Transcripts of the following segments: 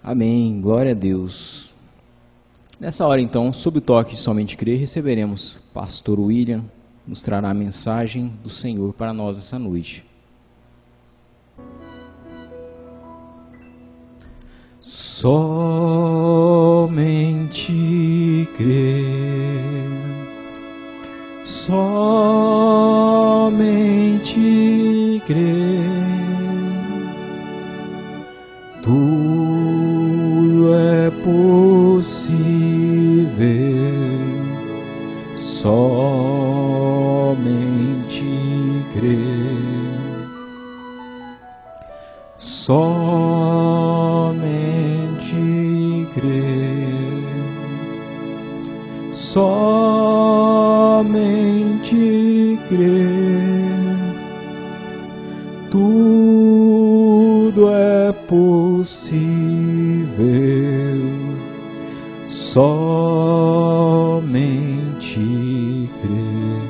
Amém, glória a Deus. Nessa hora então, sob o toque de Somente Crer, receberemos Pastor William, nos trará a mensagem do Senhor para nós essa noite. Somente crer, somente crer, tudo é possível, somente crer, somente crer, somente crer, tudo é possível, somente crer.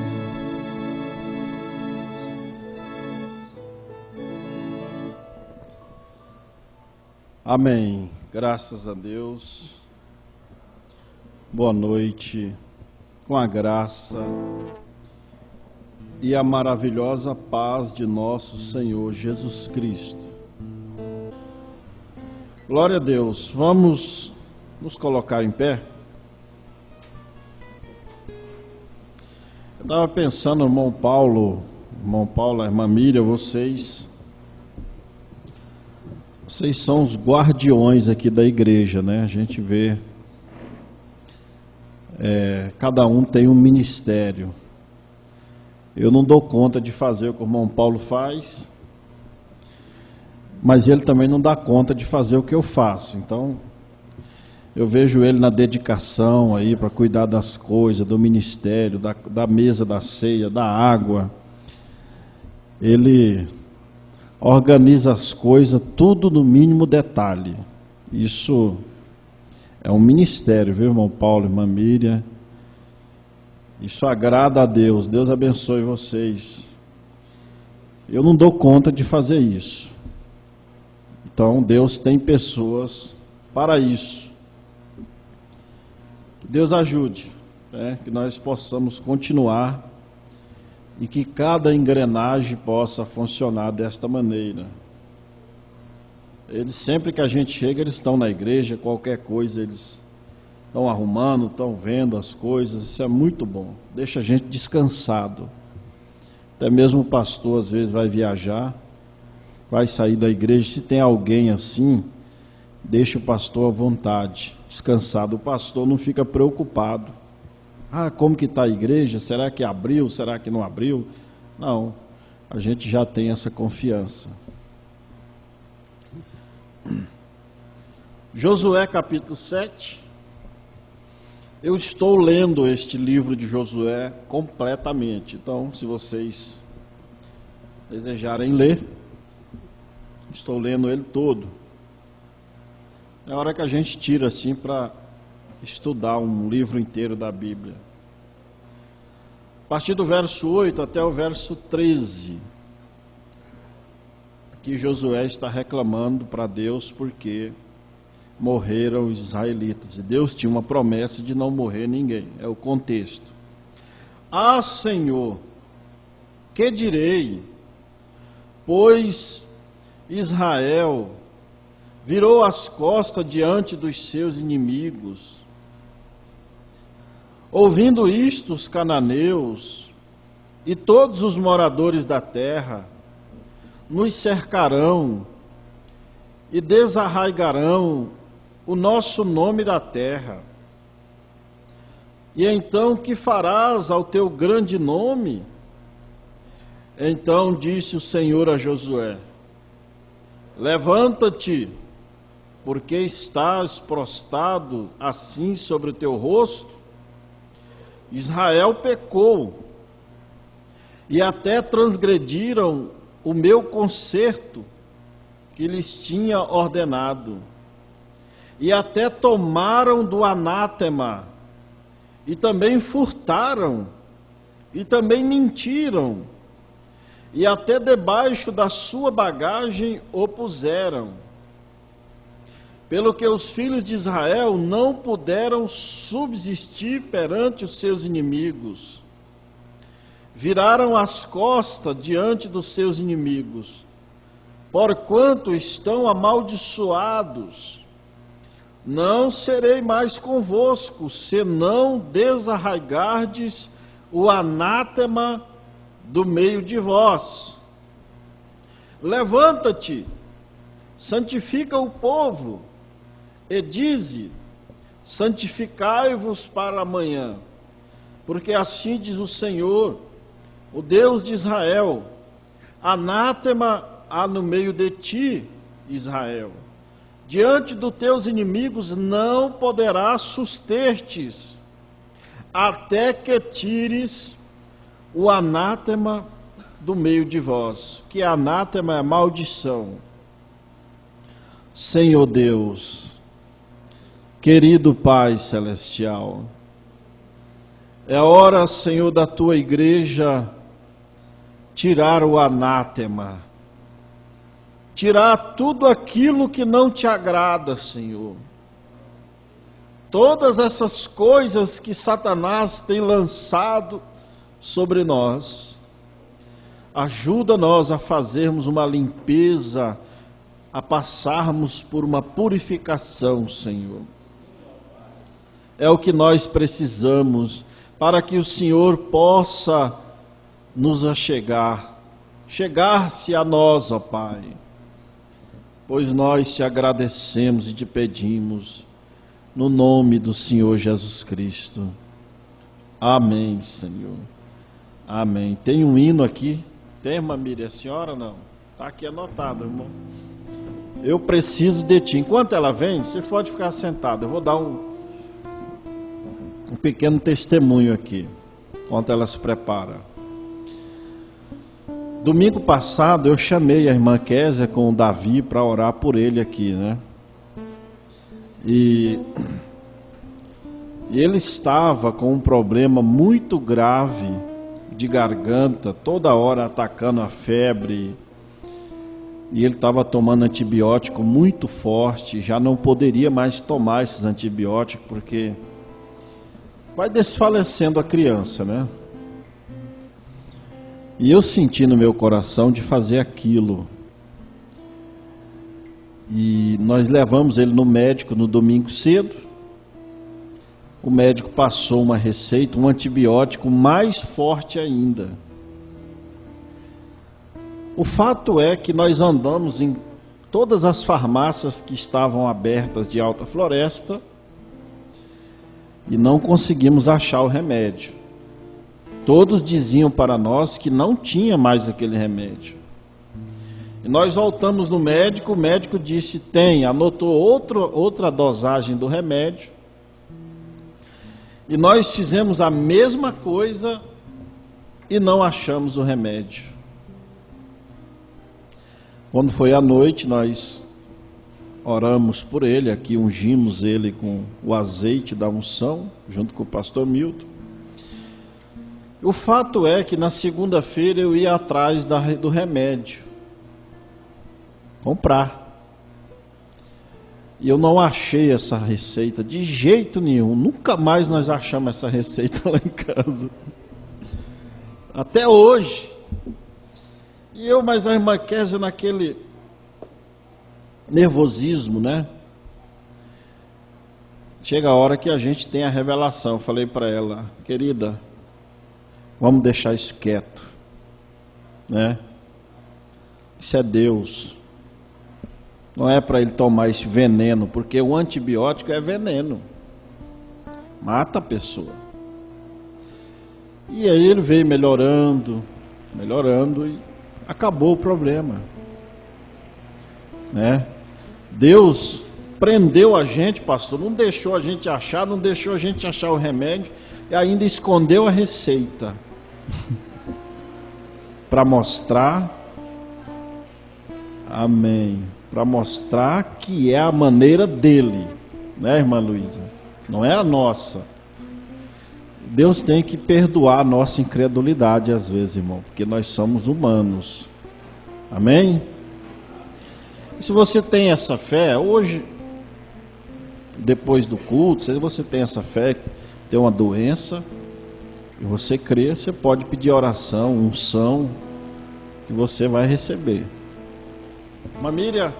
Amém. Graças a Deus. Boa noite. Com a graça e a maravilhosa paz de nosso Senhor Jesus Cristo. Glória a Deus. Vamos nos colocar em pé. Eu estava pensando, irmão Paulo, a irmã Miriam, vocês são os guardiões aqui da igreja, né? A gente vê, cada um tem um ministério. Eu não dou conta de fazer o que o irmão Paulo faz, mas ele também não dá conta de fazer o que eu faço. Então, eu vejo ele na dedicação aí para cuidar das coisas, do ministério, da mesa da ceia, da água. Ele organiza as coisas, tudo no mínimo detalhe. Isso é um ministério, viu, irmão Paulo, irmã Miriam? Isso agrada a Deus. Deus abençoe vocês. Eu não dou conta de fazer isso. Então, Deus tem pessoas para isso. Que Deus ajude, né? Que nós possamos continuar e que cada engrenagem possa funcionar desta maneira. Eles, sempre que a gente chega, eles estão na igreja, qualquer coisa, eles estão arrumando, estão vendo as coisas, isso é muito bom, deixa a gente descansado. Até mesmo o pastor às vezes vai viajar, vai sair da igreja, se tem alguém assim, deixa o pastor à vontade, descansado. O pastor não fica preocupado. Como que está a igreja? Será que abriu? Será que não abriu? Não, a gente já tem essa confiança. Josué capítulo 7. Eu estou lendo este livro de Josué completamente. Então, se vocês desejarem ler, estou lendo ele todo. É hora que a gente tira assim para estudar um livro inteiro da Bíblia. A partir do verso 8 até o verso 13. Aqui Josué está reclamando para Deus porque morreram os israelitas. E Deus tinha uma promessa de não morrer ninguém. É o contexto. Senhor, que direi? Pois Israel virou as costas diante dos seus inimigos. Ouvindo isto, os cananeus e todos os moradores da terra nos cercarão e desarraigarão o nosso nome da terra. E então que farás ao teu grande nome? Então disse o Senhor a Josué: levanta-te, porque estás prostrado assim sobre o teu rosto. Israel pecou e até transgrediram o meu concerto que lhes tinha ordenado, e até tomaram do anátema, e também furtaram, e também mentiram, e até debaixo da sua bagagem o puseram. pelo que os filhos de Israel não puderam subsistir perante os seus inimigos. Viraram as costas diante dos seus inimigos, porquanto estão amaldiçoados. Não serei mais convosco, se não desarraigardes o anátema do meio de vós. Levanta-te, santifica o povo, e dize: santificai-vos para amanhã, porque assim diz o Senhor, o Deus de Israel: anátema há no meio de ti, Israel. Diante dos teus inimigos não poderás suster-te, até que tires o anátema do meio de vós. Que anátema é maldição. Senhor Deus, querido Pai Celestial, é hora, Senhor, da tua igreja tirar o anátema, tirar tudo aquilo que não te agrada, Senhor. Todas essas coisas que Satanás tem lançado sobre nós. Ajuda-nos a fazermos uma limpeza, a passarmos por uma purificação, Senhor. É o que nós precisamos para que o Senhor possa nos achegar, chegar-se a nós, ó Pai, pois nós te agradecemos e te pedimos, no nome do Senhor Jesus Cristo. Amém, Senhor. Amém. Tem um hino aqui. Tem, irmã Miriam? A senhora não? Está aqui anotado, irmão. Eu preciso de ti. Enquanto ela vem, você pode ficar sentado. Eu vou dar um pequeno testemunho aqui, enquanto ela se prepara. Domingo passado eu chamei a irmã Késia com o Davi para orar por ele aqui, né? E ele estava com um problema muito grave de garganta, toda hora atacando a febre, e ele estava tomando antibiótico muito forte, já não poderia mais tomar esses antibióticos, porque vai desfalecendo a criança, né? E eu senti no meu coração de fazer aquilo, e nós levamos ele no médico no domingo cedo. O médico passou uma receita, um antibiótico mais forte ainda. O fato é que nós andamos em todas as farmácias que estavam abertas de Alta Floresta e não conseguimos achar o remédio. Todos diziam para nós que não tinha mais aquele remédio. E nós voltamos no médico, o médico disse: tem, anotou outra dosagem do remédio. E nós fizemos a mesma coisa e não achamos o remédio. Quando foi à noite, nós oramos por ele, aqui ungimos ele com o azeite da unção, junto com o pastor Milton. O fato é que na segunda-feira eu ia atrás do remédio, comprar. E eu não achei essa receita de jeito nenhum. Nunca mais nós achamos essa receita lá em casa. Até hoje. E eu, mas a irmã Késia naquele nervosismo, né? Chega a hora que a gente tem a revelação. Eu falei para ela: querida, vamos deixar isso quieto, né? Isso é Deus. Não é para ele tomar esse veneno, porque o antibiótico é veneno, mata a pessoa. E aí ele veio melhorando e acabou o problema, né? Deus prendeu a gente, pastor, não deixou a gente achar, não deixou a gente achar o remédio e ainda escondeu a receita para mostrar, amém, para mostrar que é a maneira dele, né, irmã Luísa? Não é a nossa. Deus tem que perdoar a nossa incredulidade às vezes, irmão, porque nós somos humanos. Amém? E se você tem essa fé, hoje depois do culto, se você tem essa fé, tem uma doença, e você crê, você pode pedir oração, unção, que você vai receber. Mamília,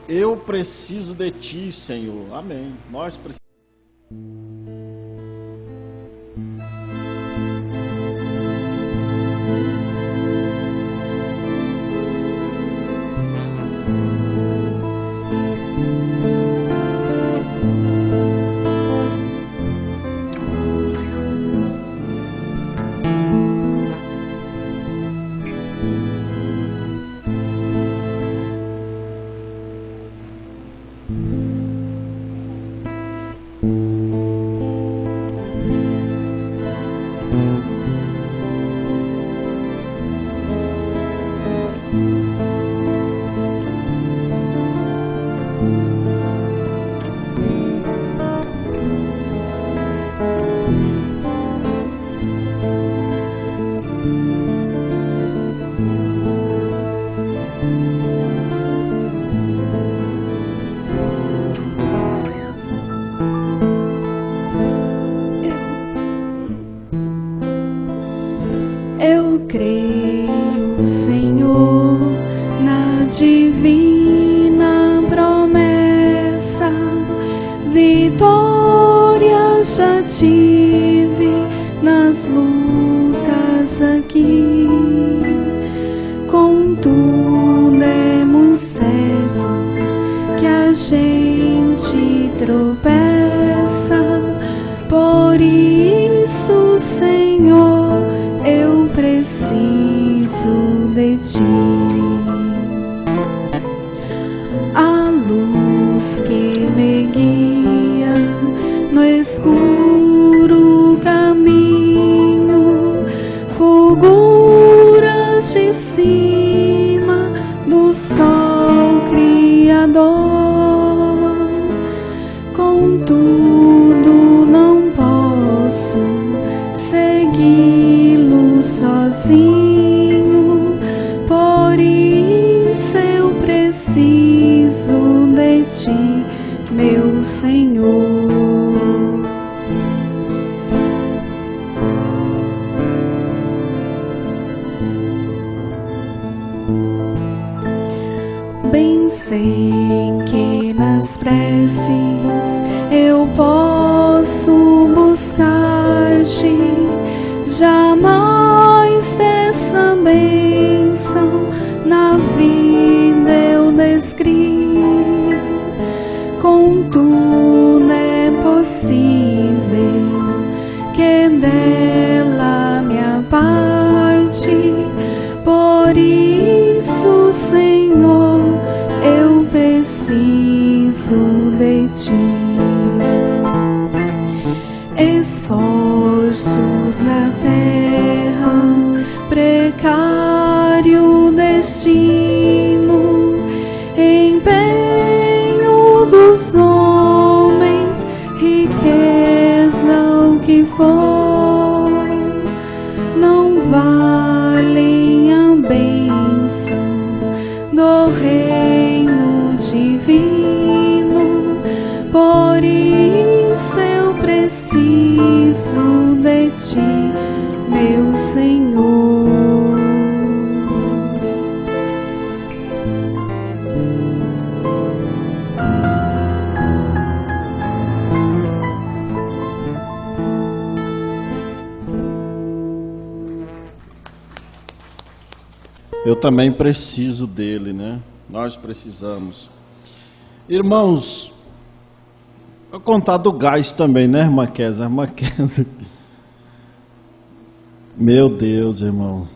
eu preciso de ti, Senhor. Amém. Nós precisamos. Eu creio, Senhor, na divina promessa. Vitória já tive nas lutas aqui. Contudo, é muito certo que a gente tropeça. Por isso, Senhor, eu preciso de ti. A luz que me guia no escuro caminho, fulguras de cima do sol criador. Contudo, não posso segui-lo sozinho, por isso eu preciso de ti, meu Senhor. Bem sei que nas preces eu posso buscar-te, jamais dessa bênção na vida eu descrevi. Contudo, é possível que dela me aparte, por isso, Senhor, eu preciso de ti. Esforços na terra, precário destino, empenho dos homens, riqueza o que for, não valem a bênção do reino divino. Por isso eu preciso de ti, meu Senhor. Eu também preciso dele, né? Nós precisamos. Irmãos, vou contar do gás também, né, irmã Kézia? Irmã Kézia. Meu Deus, irmãos.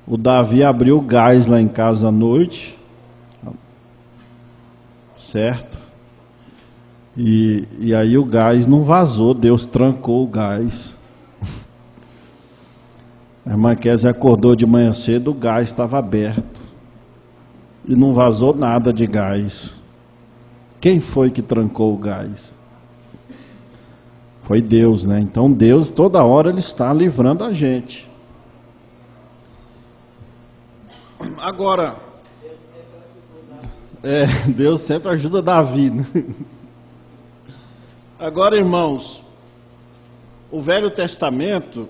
O Davi abriu o gás lá em casa à noite, certo? E aí o gás não vazou, Deus trancou o gás. A irmã Kézia acordou de manhã cedo, o gás estava aberto. E não vazou nada de gás. Quem foi que trancou o gás? Foi Deus, né? Então Deus, toda hora, Ele está livrando a gente. Agora, Deus sempre ajuda Davi, né? Agora, irmãos, o Velho Testamento,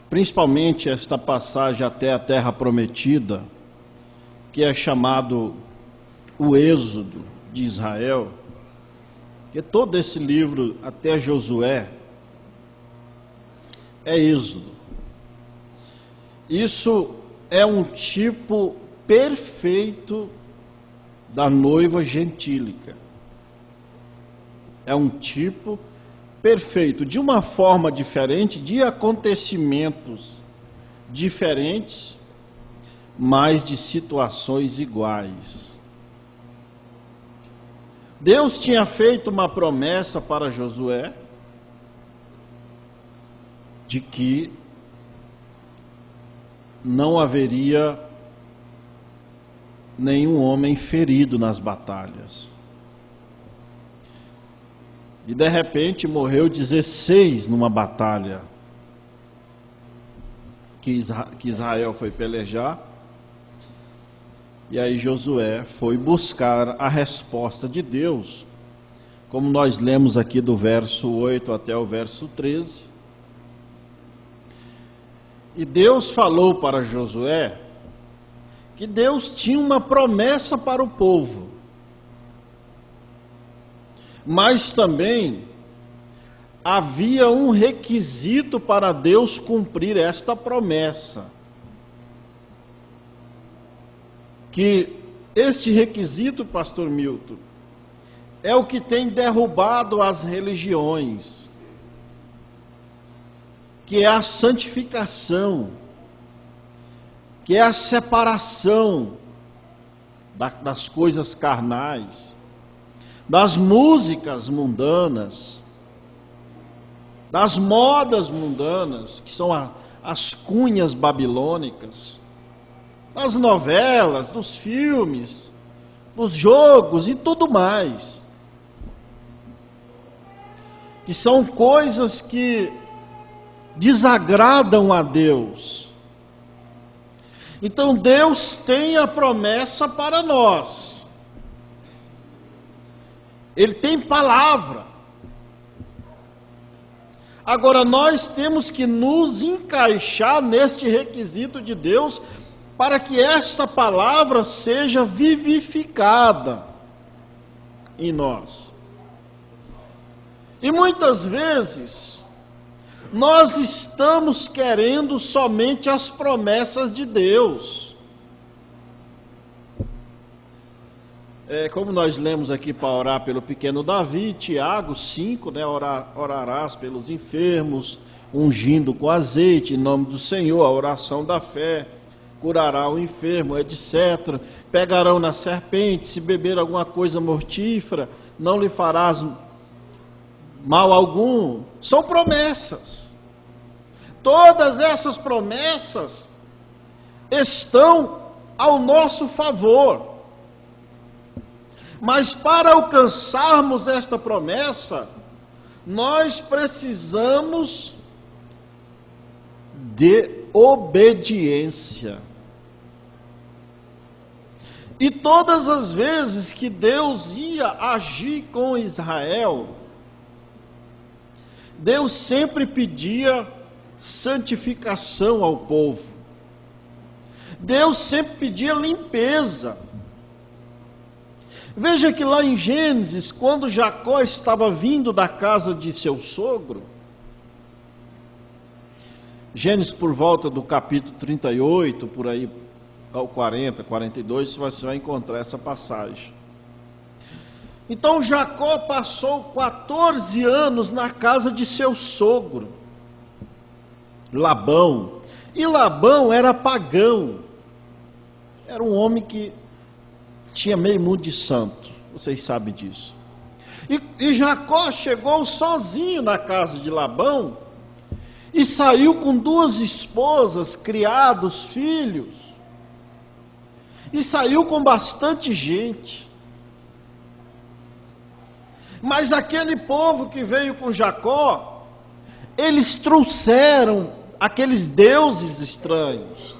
principalmente esta passagem até a Terra Prometida, que é chamado o Êxodo de Israel, que todo esse livro até Josué é Êxodo. Isso é um tipo perfeito da noiva gentílica. É um tipo perfeito, de uma forma diferente, de acontecimentos diferentes, mas de situações iguais. Deus tinha feito uma promessa para Josué de que não haveria nenhum homem ferido nas batalhas. E de repente morreu 16 numa batalha que Israel foi pelejar. E aí Josué foi buscar a resposta de Deus, como nós lemos aqui do verso 8 até o verso 13. E Deus falou para Josué que Deus tinha uma promessa para o povo, mas também havia um requisito para Deus cumprir esta promessa. Que este requisito, pastor Milton, é o que tem derrubado as religiões, que é a santificação, que é a separação das coisas carnais, das músicas mundanas, das modas mundanas, que são as cunhas babilônicas, das novelas, dos filmes, dos jogos e tudo mais, que são coisas que desagradam a Deus. Então Deus tem a promessa para nós. Ele tem palavra. Agora nós temos que nos encaixar neste requisito de Deus para que esta palavra seja vivificada em nós. E muitas vezes nós estamos querendo somente as promessas de Deus. Como nós lemos aqui para orar pelo pequeno Davi, Tiago 5, né, orarás pelos enfermos, ungindo com azeite, em nome do Senhor, a oração da fé, curará o enfermo, etc. Pegarão na serpente, se beber alguma coisa mortífera, não lhe farás mal algum. São promessas. Todas essas promessas estão ao nosso favor. Mas para alcançarmos esta promessa, nós precisamos de obediência. E todas as vezes que Deus ia agir com Israel, Deus sempre pedia santificação ao povo. Deus sempre pedia limpeza. Veja que lá em Gênesis, quando Jacó estava vindo da casa de seu sogro, Gênesis por volta do capítulo 38, por aí ao 40, 42, você vai encontrar essa passagem. Então Jacó passou 14 anos na casa de seu sogro, Labão. E Labão era pagão, era um homem que tinha meio mundo de santo, vocês sabem disso. E Jacó chegou sozinho na casa de Labão e saiu com 2 esposas, criados, filhos, e saiu com bastante gente. Mas aquele povo que veio com Jacó, eles trouxeram aqueles deuses estranhos.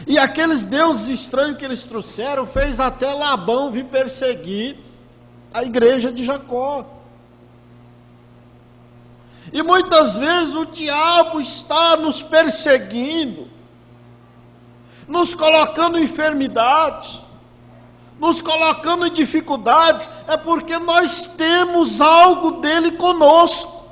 E aqueles deuses estranhos que eles trouxeram fez até Labão vir perseguir a igreja de Jacó. E muitas vezes o diabo está nos perseguindo, nos colocando em enfermidades, nos colocando em dificuldades, é porque nós temos algo dele conosco.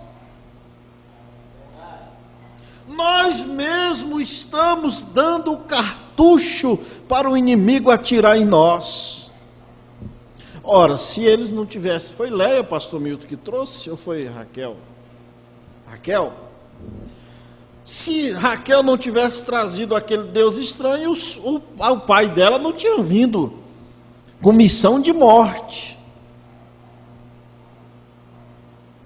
Nós mesmos estamos dando o cartucho para o inimigo atirar em nós. Ora, se eles não tivessem, foi Leia, pastor Milton, que trouxe, ou foi Raquel? Raquel? Se Raquel não tivesse trazido aquele Deus estranho, o pai dela não tinha vindo com missão de morte.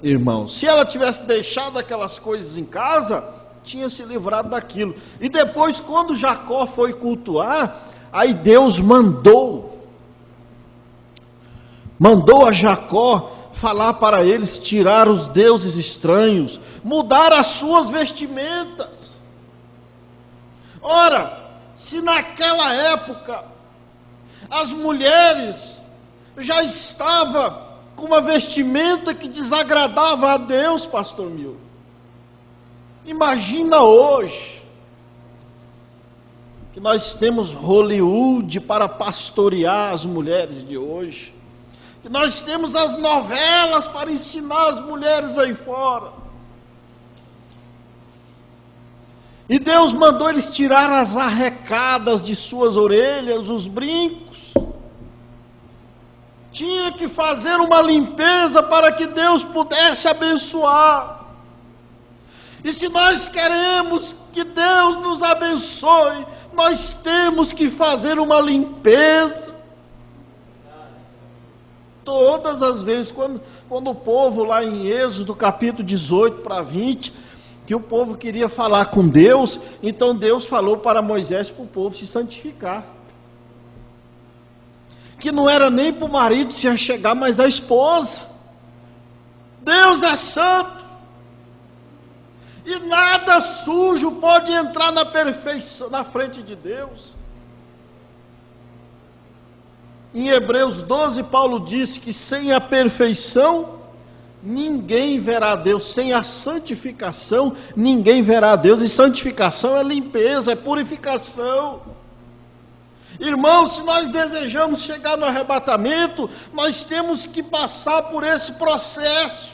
Irmãos, se ela tivesse deixado aquelas coisas em casa, tinha se livrado daquilo. E depois, quando Jacó foi cultuar, aí Deus mandou a Jacó falar para eles tirar os deuses estranhos, mudar as suas vestimentas. Ora, se naquela época as mulheres já estavam com uma vestimenta que desagradava a Deus, pastor Milton, imagina hoje, que nós temos Hollywood para pastorear as mulheres de hoje, que nós temos as novelas para ensinar as mulheres aí fora. E Deus mandou eles tirar as arrecadas de suas orelhas, os brincos. Tinha que fazer uma limpeza para que Deus pudesse abençoar. E se nós queremos que Deus nos abençoe, nós temos que fazer uma limpeza. Todas as vezes, quando o povo lá em Êxodo capítulo 18 para 20, que o povo queria falar com Deus, então Deus falou para Moisés para o povo se santificar. Que não era nem para o marido se achegar, mas a esposa. Deus é santo. E nada sujo pode entrar na perfeição, na frente de Deus. Em Hebreus 12, Paulo diz que sem a perfeição, ninguém verá a Deus. Sem a santificação, ninguém verá a Deus. E santificação é limpeza, é purificação. Irmãos, se nós desejamos chegar no arrebatamento, nós temos que passar por esse processo.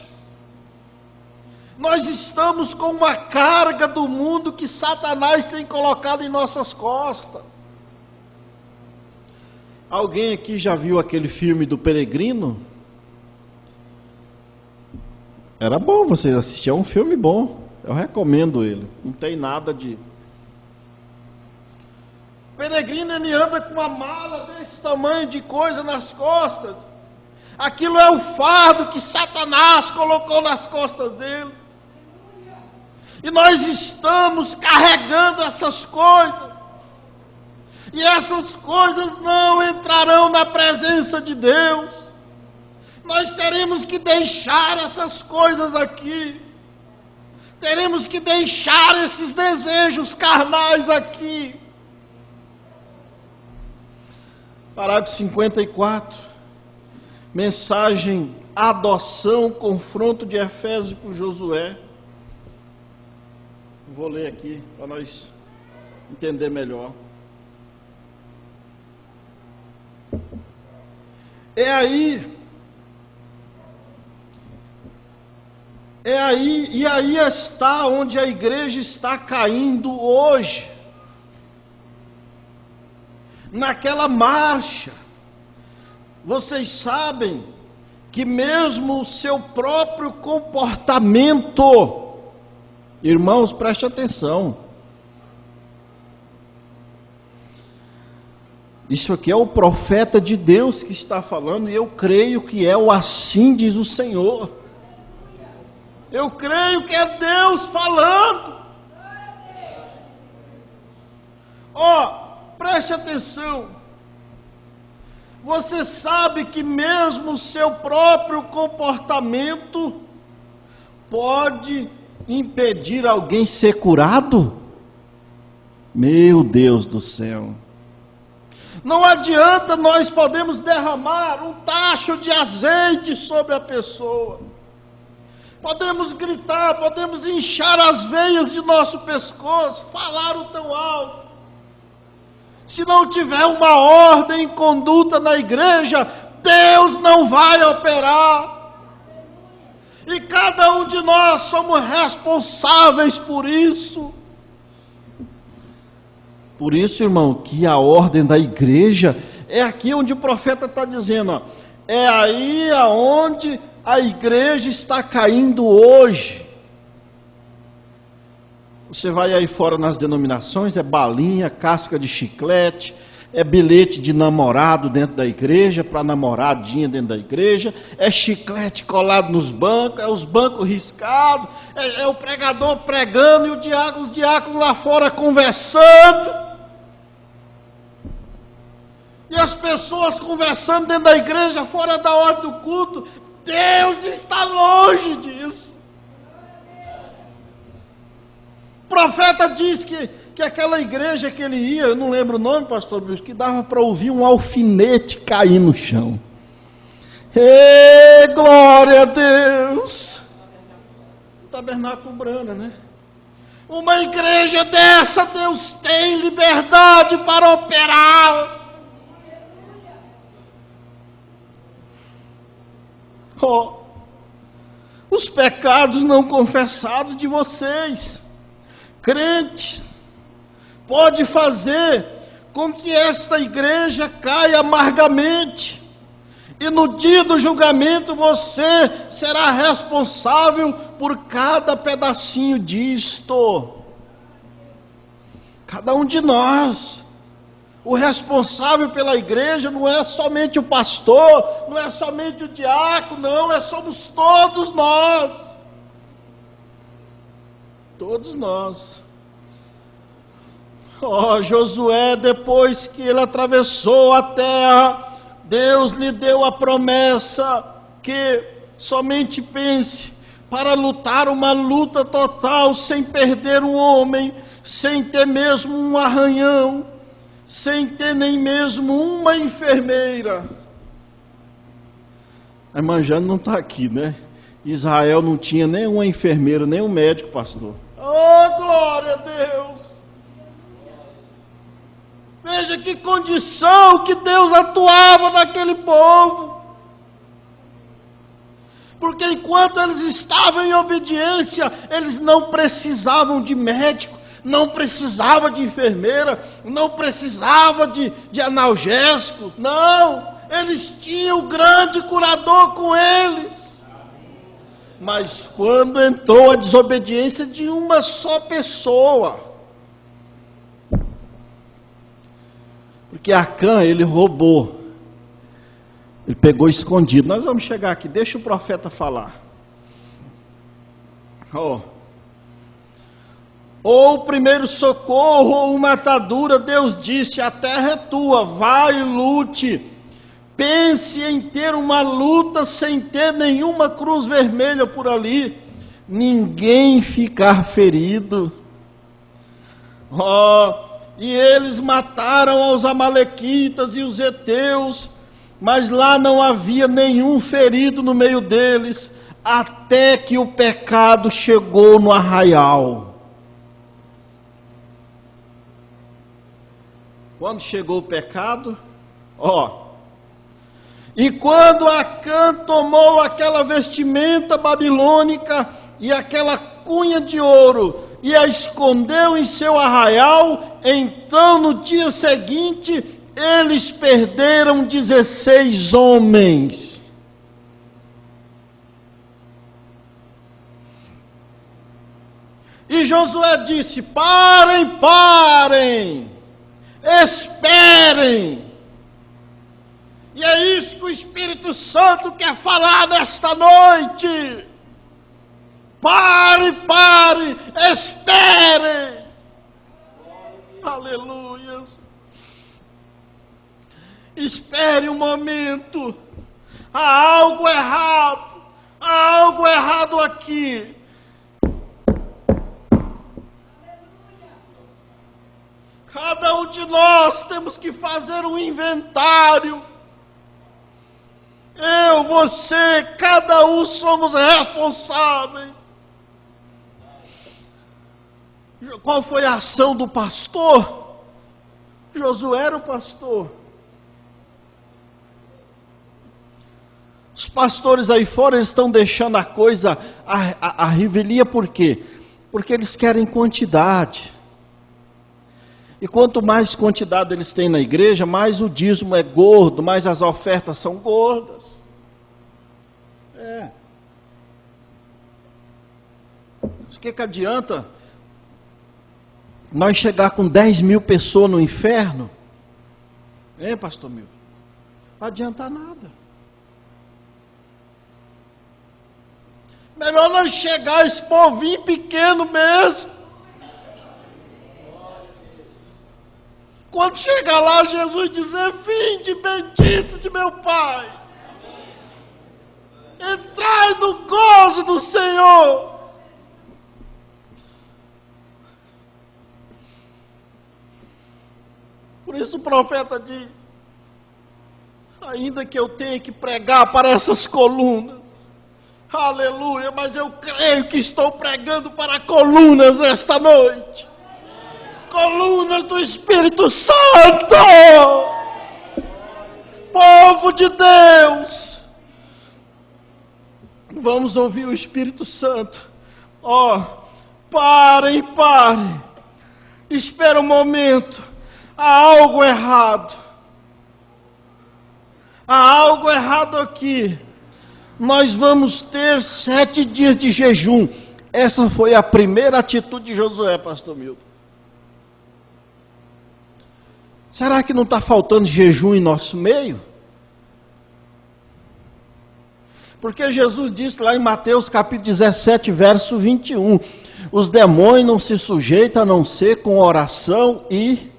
Nós estamos com uma carga do mundo que Satanás tem colocado em nossas costas. Alguém aqui já viu aquele filme do Peregrino? Era bom vocês assistirem, é um filme bom, eu recomendo ele, não tem nada de... O peregrino, ele anda com uma mala desse tamanho de coisa nas costas, aquilo é o fardo que Satanás colocou nas costas dele, e nós estamos carregando essas coisas, e essas coisas não entrarão na presença de Deus. Nós teremos que deixar essas coisas aqui. Teremos que deixar esses desejos carnais aqui. Parágrafo 54. Mensagem, adoção, confronto de Efésios com Josué. Vou ler aqui para nós entender melhor. E aí está onde a igreja está caindo hoje, naquela marcha. Vocês sabem que mesmo o seu próprio comportamento, irmãos, preste atenção, isso aqui é o profeta de Deus que está falando, e eu creio que é o assim diz o Senhor. Eu creio que é Deus falando. Preste atenção. Você sabe que mesmo o seu próprio comportamento pode impedir alguém ser curado? Meu Deus do céu. Não adianta nós podemos derramar um tacho de azeite sobre a pessoa. Podemos gritar, podemos inchar as veias de nosso pescoço, falar o tão alto. Se não tiver uma ordem e conduta na igreja, Deus não vai operar. E cada um de nós somos responsáveis por isso. Por isso, irmão, que a ordem da igreja é aqui onde o profeta está dizendo, ó, é aí aonde a igreja está caindo hoje. Você vai aí fora nas denominações, é balinha, casca de chiclete, é bilhete de namorado dentro da igreja, para namoradinha dentro da igreja, é chiclete colado nos bancos, é os bancos riscados, é o pregador pregando e os diáconos lá fora conversando. E as pessoas conversando dentro da igreja, fora da hora do culto. Deus está longe disso. O profeta diz que aquela igreja que ele ia, eu não lembro o nome, pastor Luiz, que dava para ouvir um alfinete cair no chão. Ê, glória a Deus! Tabernáculo Brana, né? Uma igreja dessa, Deus tem liberdade para operar. Oh, os pecados não confessados de vocês, crentes, pode fazer com que esta igreja caia amargamente, e no dia do julgamento você será responsável por cada pedacinho disto. Cada um de nós. O responsável pela igreja não é somente o pastor, não é somente o diácono, não, somos todos nós. Todos nós. Oh, Josué, depois que ele atravessou a terra, Deus lhe deu a promessa que somente pense para lutar uma luta total, sem perder um homem, sem ter mesmo um arranhão, sem ter nem mesmo uma enfermeira. A irmã Jane não está aqui, né? Israel não tinha nem uma enfermeira, nem um médico, pastor. Oh, glória a Deus! Veja que condição que Deus atuava naquele povo. Porque enquanto eles estavam em obediência, eles não precisavam de médico, não precisava de enfermeira, não precisava de analgésico, não, eles tinham o grande curador com eles. Mas quando entrou a desobediência de uma só pessoa, porque Acã, ele roubou, ele pegou escondido. Nós vamos chegar aqui, deixa o profeta falar. Ou o primeiro socorro, ou uma atadura, Deus disse, a terra é tua, vai e lute. Pense em ter uma luta sem ter nenhuma cruz vermelha por ali, ninguém ficar ferido. E eles mataram os amalequitas e os heteus, mas lá não havia nenhum ferido no meio deles, até que o pecado chegou no arraial. Quando chegou o pecado, e quando Acã tomou aquela vestimenta babilônica e aquela cunha de ouro e a escondeu em seu arraial, então no dia seguinte eles perderam 16 homens. E Josué disse: parem, esperem. E é isso que o Espírito Santo quer falar nesta noite. Pare, espere. Aleluia. Espere um momento. Há algo errado aqui. Cada um de nós temos que fazer um inventário. Eu, você, cada um somos responsáveis. Qual foi a ação do pastor? Josué era o pastor. Os pastores aí fora, eles estão deixando a coisa, a revelia, por quê? Porque eles querem quantidade. E quanto mais quantidade eles têm na igreja, mais o dízimo é gordo, mais as ofertas são gordas. O que adianta nós chegar com 10 mil pessoas no inferno? Pastor Milton? Não adianta nada. Melhor nós chegar esse povinho pequeno mesmo. Quando chegar lá, Jesus dizer: vinde bendito de meu Pai, entrai no gozo do Senhor. Por isso o profeta diz: ainda que eu tenha que pregar para essas colunas, aleluia, mas eu creio que estou pregando para colunas esta noite. Colunas do Espírito Santo. Povo de Deus, vamos ouvir o Espírito Santo. Parem. Espera um momento. Há algo errado. Há algo errado aqui. Nós vamos ter 7 dias de jejum. Essa foi a primeira atitude de Josué, pastor Milton. Será que não está faltando jejum em nosso meio? Porque Jesus disse lá em Mateus capítulo 17, verso 21, os demônios não se sujeitam a não ser com oração e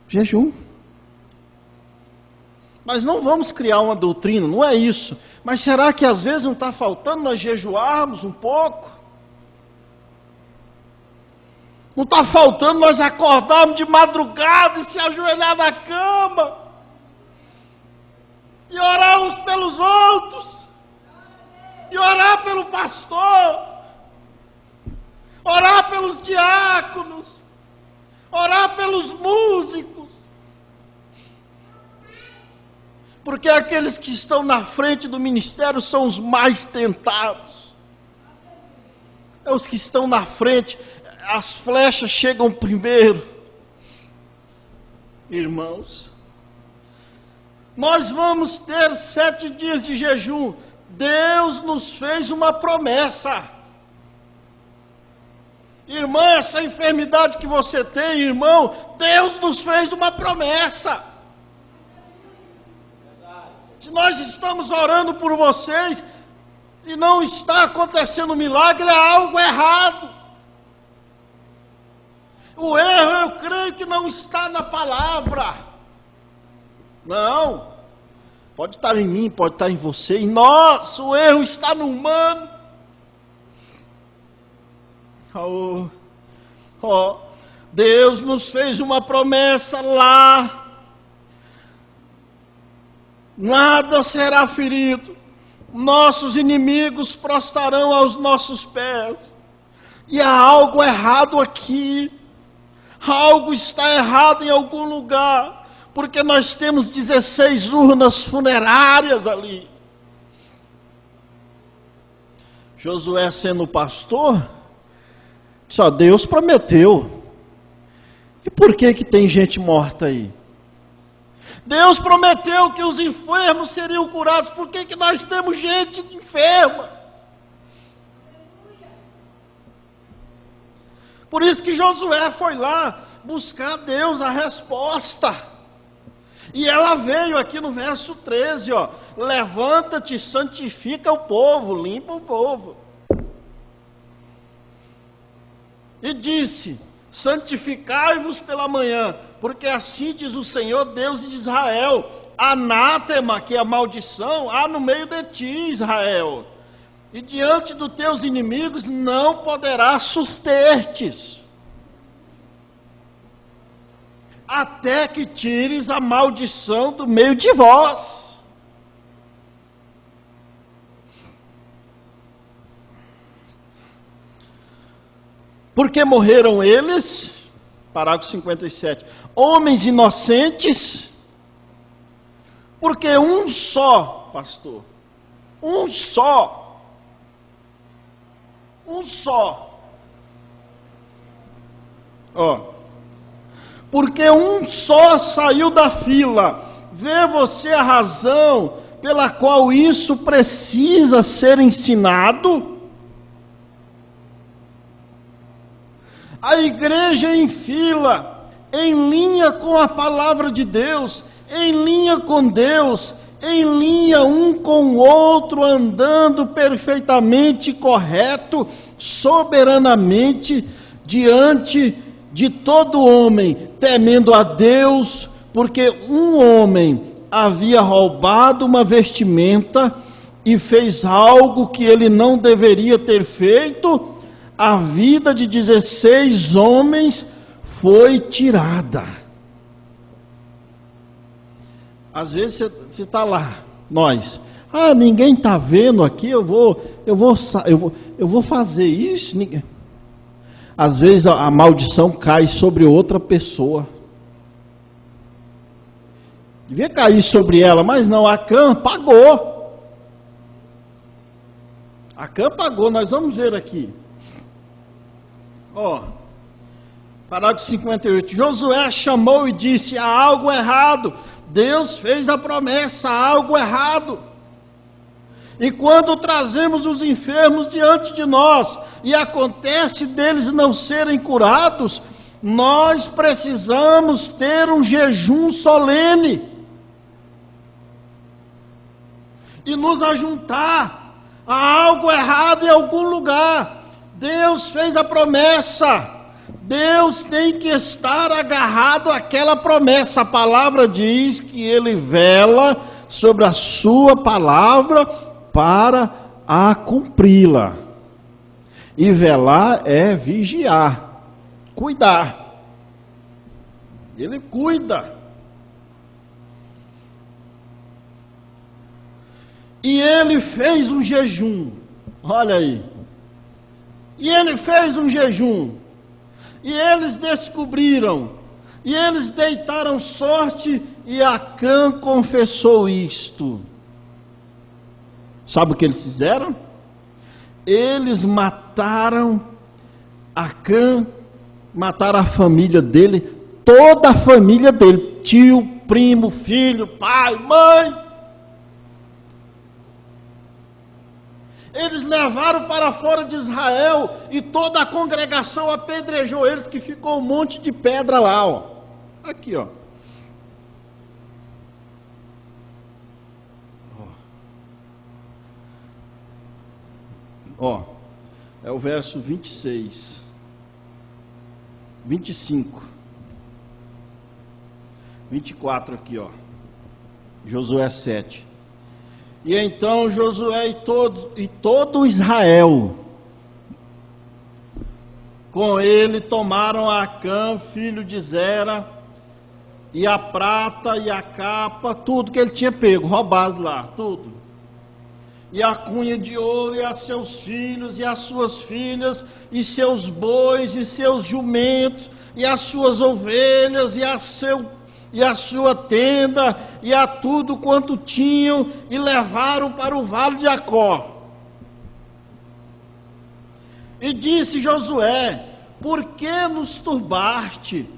jejum. Mas não vamos criar uma doutrina, não é isso. Mas será que às vezes não está faltando nós jejuarmos um pouco? Não está faltando nós acordarmos de madrugada e se ajoelhar na cama? E orar uns pelos outros? E orar pelo pastor? Orar pelos diáconos? Orar pelos músicos? Porque aqueles que estão na frente do ministério são os mais tentados. É os que estão na frente, as flechas chegam primeiro. Irmãos, nós vamos ter 7 dias de jejum. Deus nos fez uma promessa. Irmã, essa enfermidade que você tem, irmão, Deus nos fez uma promessa. Se nós estamos orando por vocês e não está acontecendo milagre, é algo errado. O erro, eu creio que não está na palavra. Não. Pode estar em mim, pode estar em você, em nós. O erro está no humano. Deus nos fez uma promessa lá. Nada será ferido, nossos inimigos prostrarão aos nossos pés. E há algo errado aqui, algo está errado em algum lugar, porque nós temos 16 urnas funerárias ali. Josué, sendo pastor, disse: Deus prometeu. E por que tem gente morta aí? Deus prometeu que os enfermos seriam curados. Por que nós temos gente enferma? Por isso que Josué foi lá buscar a Deus a resposta. E ela veio aqui no verso 13, levanta-te, santifica o povo, limpa o povo. E disse: santificai-vos pela manhã, porque assim diz o Senhor Deus de Israel: anátema, que é a maldição, há no meio de ti, Israel, e diante dos teus inimigos não poderás suster-te. até que tires a maldição do meio de vós. Porque morreram eles, parágrafo 57, homens inocentes, porque um só, pastor, um só, porque um só saiu da fila. Vê você a razão pela qual isso precisa ser ensinado? A igreja em fila, em linha com a palavra de Deus, em linha com Deus, em linha um com o outro, andando perfeitamente correto, soberanamente, diante de todo homem, temendo a Deus, porque um homem havia roubado uma vestimenta e fez algo que ele não deveria ter feito. A vida de 16 homens foi tirada. Às vezes você está lá, nós, ninguém está vendo aqui, eu vou fazer isso. Ninguém... Às vezes a maldição cai sobre outra pessoa. Devia cair sobre ela, mas não, Acã pagou. Acã pagou, nós vamos ver aqui. Parágrafo 58. Josué chamou e disse: há algo errado. Deus fez a promessa, há algo errado. E quando trazemos os enfermos diante de nós, e acontece deles não serem curados, nós precisamos ter um jejum solene, e nos ajuntar. Há algo errado em algum lugar. Deus fez a promessa, Deus tem que estar agarrado àquela promessa. A palavra diz que Ele vela sobre a sua palavra para a cumpri-la. E velar é vigiar, cuidar. Ele cuida. E Ele fez um jejum, olha aí. E Ele fez um jejum. E eles descobriram, e eles deitaram sorte, e Acã confessou isto. Sabe o que eles fizeram? Eles mataram Acã, mataram a família dele, toda a família dele, tio, primo, filho, pai, mãe. Eles levaram para fora de Israel, e toda a congregação apedrejou eles, que ficou um monte de pedra lá, Aqui, é o verso 26, 25, 24 aqui, Josué 7. E então Josué e todo Israel, com ele tomaram Acã, filho de Zera, e a prata e a capa, tudo que ele tinha pego, roubado lá, tudo. E a cunha de ouro, e a seus filhos, e as suas filhas, e seus bois, e seus jumentos, e as suas ovelhas, e a sua tenda, e a tudo quanto tinham, e levaram para o vale de Acó. E disse Josué: por que nos turbaste?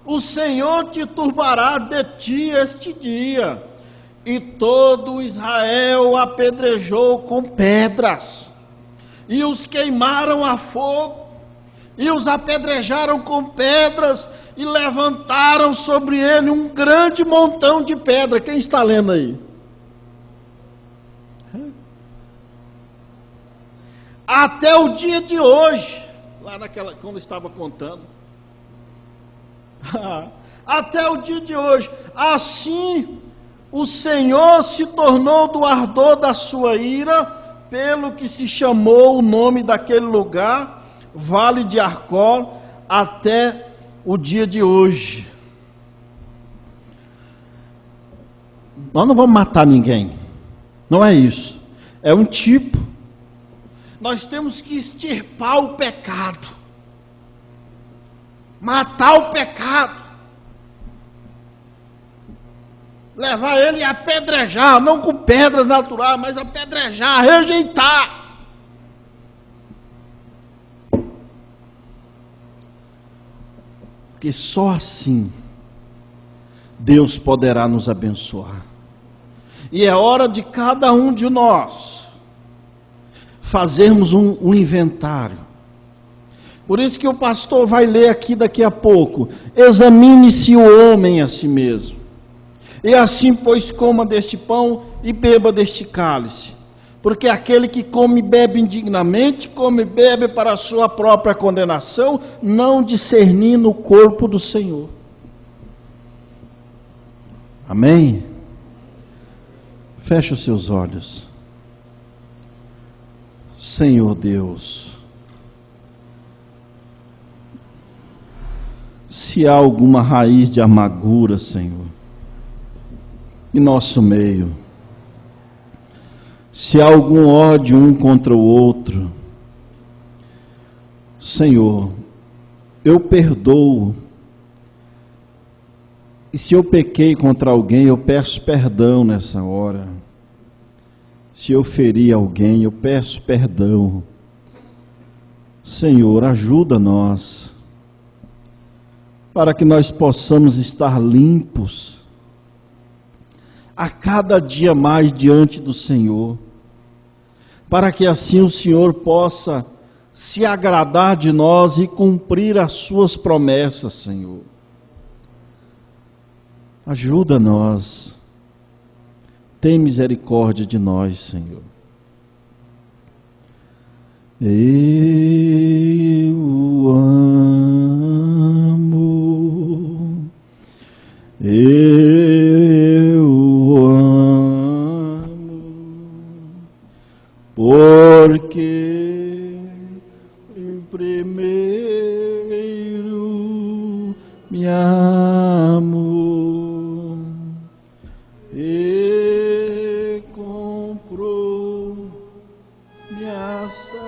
O Senhor te turbará de ti este dia. E todo Israel apedrejou com pedras, e os queimaram a fogo, e os apedrejaram com pedras, e levantaram sobre ele um grande montão de pedra. Quem está lendo aí? Até o dia de hoje, lá quando estava contando, até o dia de hoje, assim o Senhor se tornou do ardor da sua ira, pelo que se chamou o nome daquele lugar, Vale de Acó, até o dia de hoje. Nós não vamos matar ninguém. Não é isso. É um tipo. Nós temos que extirpar o pecado. Matar o pecado. Levar ele a apedrejar, não com pedras naturais, mas apedrejar, rejeitar. Porque só assim Deus poderá nos abençoar. E é hora de cada um de nós fazermos um inventário. Por isso que o pastor vai ler aqui daqui a pouco. Examine-se o homem a si mesmo. E assim, pois, coma deste pão e beba deste cálice. Porque aquele que come e bebe indignamente, come e bebe para a sua própria condenação, não discernindo o corpo do Senhor. Amém? Feche os seus olhos. Senhor Deus, se há alguma raiz de amargura, Senhor, em nosso meio, se há algum ódio um contra o outro, Senhor, eu perdoo. E se eu pequei contra alguém, eu peço perdão nessa hora. Se eu feri alguém, eu peço perdão. Senhor, ajuda nós, para que nós possamos estar limpos, a cada dia mais diante do Senhor, para que assim o Senhor possa se agradar de nós e cumprir as suas promessas, Senhor. Ajuda-nos, tem misericórdia de nós, Senhor. Eu amo, porque em primeiro me amo e comprou minha salvação.